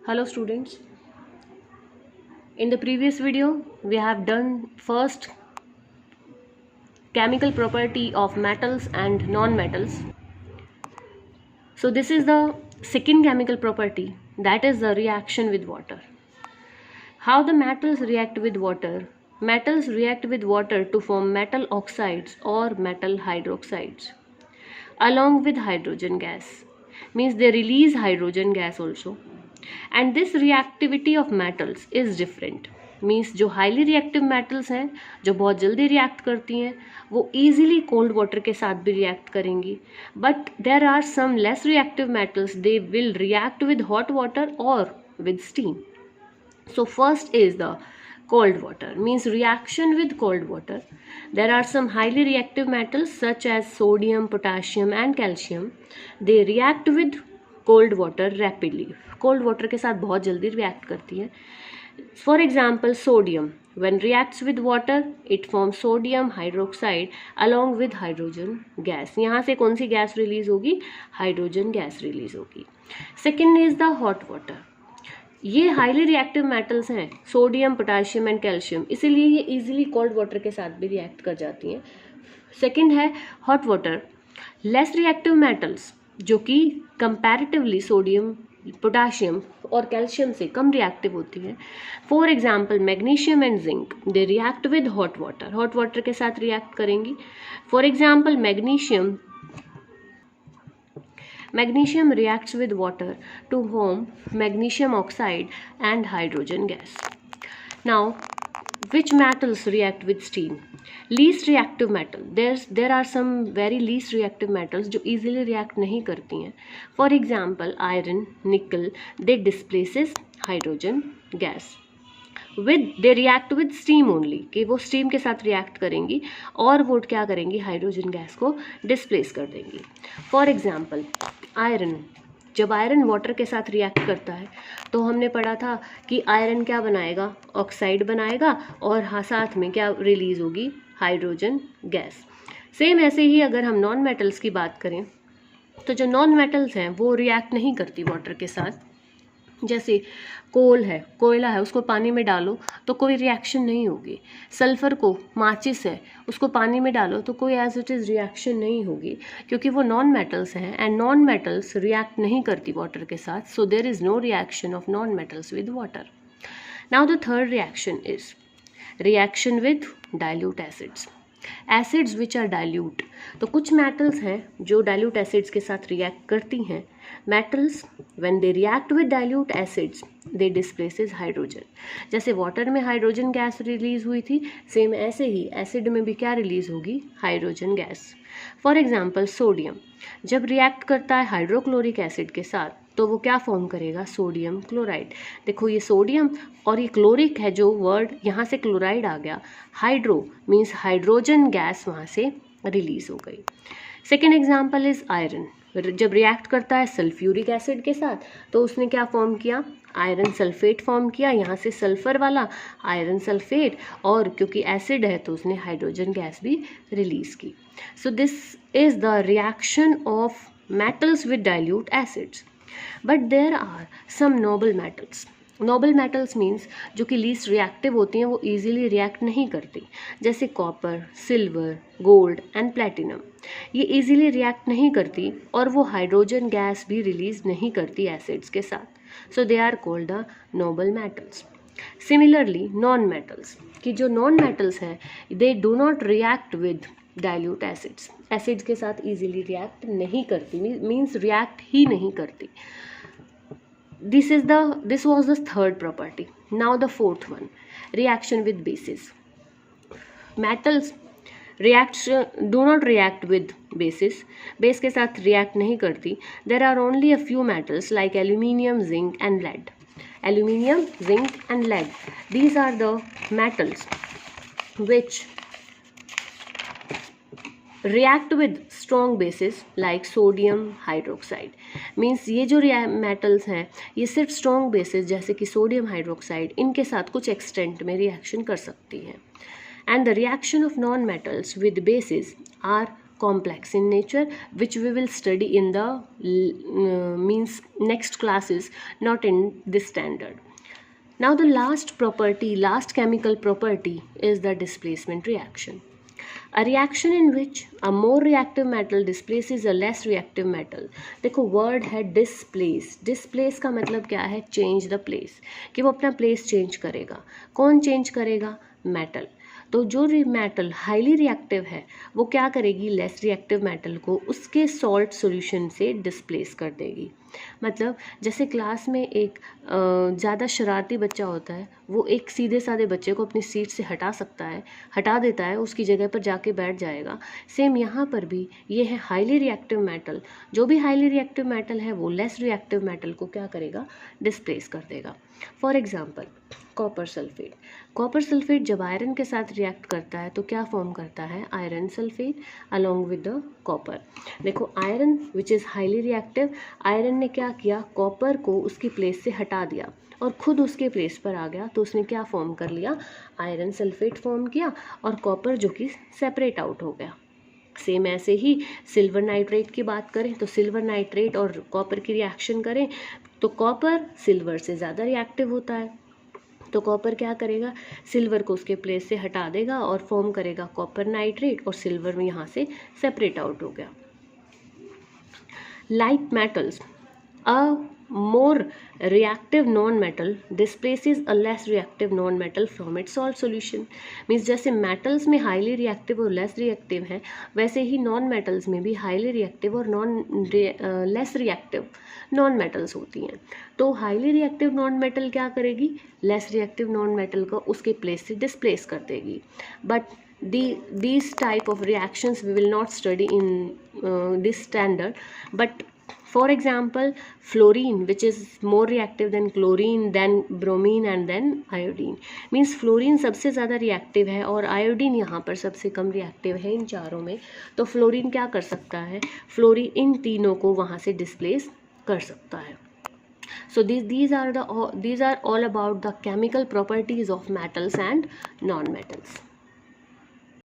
Hello students, in the previous video we have done first chemical property of metals and non-metals. So this is the second chemical property, that is the reaction with water. How the metals react with water? Metals react with water to form metal oxides or metal hydroxides along with hydrogen gas, means they release hydrogen gas also. And this reactivity of metals is different, means जो highly reactive metals हैं जो बहुत जल्दी react करती हैं वो easily cold water के साथ भी रिएक्ट करेंगी, but there are some less reactive metals they will react with hot water और with steam. So first is the cold water, means reaction with cold water. There are some highly reactive metals such as sodium, potassium and calcium. They react with cold water rapidly. Cold water के साथ बहुत जल्दी react करती है. For example, sodium when reacts with water it forms sodium hydroxide along with hydrogen gas. यहाँ से कौन सी gas release होगी? हाइड्रोजन गैस रिलीज होगी. Second is the hot water. ये हाईली रिएक्टिव मेटल्स हैं सोडियम, पोटाशियम एंड कैल्शियम, इसीलिए ये easily cold water के साथ भी रिएक्ट कर जाती हैं. सेकंड है hot water. Less reactive metals जो कि कंपैरेटिवली सोडियम, पोटाशियम और कैल्शियम से कम रिएक्टिव होती हैं. For example magnesium and zinc, they react with hot water, hot water के साथ रिएक्ट करेंगी. For example Magnesium reacts with water to form magnesium oxide and hydrogen gas. Now, which metals react with steam? Least reactive metal. There are some very least reactive metals जो easily react नहीं करती हैं. For example, iron, nickel, they displaces hydrogen gas. They react with steam only, कि वो steam के साथ react करेंगी और वो क्या करेंगी? हाइड्रोजन गैस को डिस्प्लेस कर देंगी. फॉर एग्जांपल आयरन, जब आयरन वाटर के साथ रिएक्ट करता है तो हमने पढ़ा था कि आयरन क्या बनाएगा? ऑक्साइड बनाएगा और हाँ साथ में क्या रिलीज होगी? Hydrogen gas. सेम ऐसे ही अगर हम नॉन मेटल्स की बात करें तो जो नॉन मेटल्स हैं वो रिएक्ट नहीं करती वाटर के साथ. जैसे कोल है, कोयला है, उसको पानी में डालो तो कोई रिएक्शन नहीं होगी. सल्फर को, माचिस है, उसको पानी में डालो तो कोई एज इट इज़ रिएक्शन नहीं होगी, क्योंकि वो नॉन मेटल्स हैं एंड नॉन मेटल्स रिएक्ट नहीं करती वाटर के साथ. So there is no reaction of non metals with water. Now the third reaction is reaction with dilute acids. Acids which are dilute, तो कुछ मेटल्स हैं जो dilute acids के साथ रिएक्ट करती हैं. Metals when they react with dilute acids they displaces hydrogen. जैसे water में हाइड्रोजन गैस रिलीज हुई थी, सेम ऐसे ही एसिड में भी क्या रिलीज होगी? Hydrogen gas. For example sodium जब रिएक्ट करता है हाइड्रोक्लोरिक एसिड के साथ तो वो क्या फॉर्म करेगा? Sodium chloride. देखो ये सोडियम और ये क्लोरिक है जो वर्ड, यहाँ से क्लोराइड आ गया. हाइड्रो मीन्स हाइड्रोजन गैस वहाँ से रिलीज हो गई. Second example is iron. जब रिएक्ट करता है सल्फ्यूरिक एसिड के साथ तो उसने क्या फॉर्म किया? आयरन सल्फेट फॉर्म किया. यहाँ से सल्फर वाला आयरन सल्फेट, और क्योंकि एसिड है तो उसने हाइड्रोजन गैस भी रिलीज की. So this is the reaction of metals with dilute acids. But there are some noble metals. Noble metals means जो कि लीस्ट रिएक्टिव होती हैं, वो ईजिली रिएक्ट नहीं करती. जैसे copper, silver, gold and platinum, ये ईजिली रिएक्ट नहीं करती और वो हाइड्रोजन गैस भी रिलीज नहीं करती एसिड्स के साथ. So they are called the noble metals. Similarly non metals, कि जो नॉन मेटल्स हैं they do not react with dilute acids, acids के साथ इजीली रिएक्ट नहीं करती, मीन्स रिएक्ट ही नहीं करती. This was the third property. Now the fourth one, reaction with bases. Metals do not react with bases. Base के साथ react नहीं करती. There are only a few metals like aluminium, zinc and lead. Aluminium, zinc and lead. These are the metals which react with strong bases like sodium hydroxide. Means ये जो metals हैं ये सिर्फ strong bases जैसे कि sodium hydroxide, इनके साथ कुछ एक्सटेंट में रिएक्शन कर सकती हैं. And the reaction of non metals with bases are complex in nature, which we will study in the means next classes, not in this standard. Now the last chemical property is the displacement reaction. A reaction in which a more reactive metal displaces a less reactive metal. देखो word है displace. Displace का मतलब क्या है? Change the place, कि वो अपना place change करेगा. कौन चेंज करेगा? मेटल. तो जो मेटल हाईली रिएक्टिव है वो क्या करेगी? लेस रिएक्टिव मेटल को उसके सॉल्ट सॉल्यूशन से डिस्प्लेस कर देगी. मतलब जैसे क्लास में एक ज़्यादा शरारती बच्चा होता है, वो एक सीधे साधे बच्चे को अपनी सीट से हटा देता है, उसकी जगह पर जाके बैठ जाएगा. सेम यहाँ पर भी ये है हाईली रिएक्टिव मेटल. जो भी हाईली रिएक्टिव मेटल है वो लेस रिएक्टिव मेटल को क्या करेगा? डिस्प्लेस कर देगा. For example copper sulphate. Copper sulphate जब आयरन के साथ रिएक्ट करता है तो क्या फॉर्म करता है? Iron sulphate along with the copper. देखो iron which is highly reactive, iron ने क्या किया? कॉपर को उसकी प्लेस से हटा दिया और खुद उसके प्लेस पर आ गया, तो उसने क्या फॉर्म कर लिया? आयरन सल्फेट फॉर्म किया और कॉपर जो कि सेपरेट आउट हो गया. सेम ऐसे ही सिल्वर नाइट्रेट की बात करें तो सिल्वर नाइट्रेट और कॉपर की रिएक्शन करें तो कॉपर सिल्वर से ज़्यादा रिएक्टिव होता है, तो कॉपर क्या करेगा? सिल्वर को उसके प्लेस से हटा देगा और फॉर्म करेगा कॉपर नाइट्रेट और सिल्वर में यहाँ से सेपरेट आउट हो गया. Like metals, a more reactive non-metal displaces a less reactive non-metal from its salt solution. Means जैसे metals में highly reactive और less reactive है, वैसे ही non-metals में भी highly reactive और less reactive non-metals होती हैं. तो highly reactive non-metal क्या करेगी? less reactive non-metal को उसके place से displace कर देगी. But these type of reactions we will not study in this standard. But for example, fluorine, which is more reactive than chlorine, then bromine and then iodine. Means fluorine सबसे ज़्यादा reactive है और iodine यहाँ पर सबसे कम reactive है इन चारों में. तो fluorine क्या कर सकता है? fluorine इन तीनों को वहाँ से displace कर सकता है. So these are all about the chemical properties of metals and non-metals.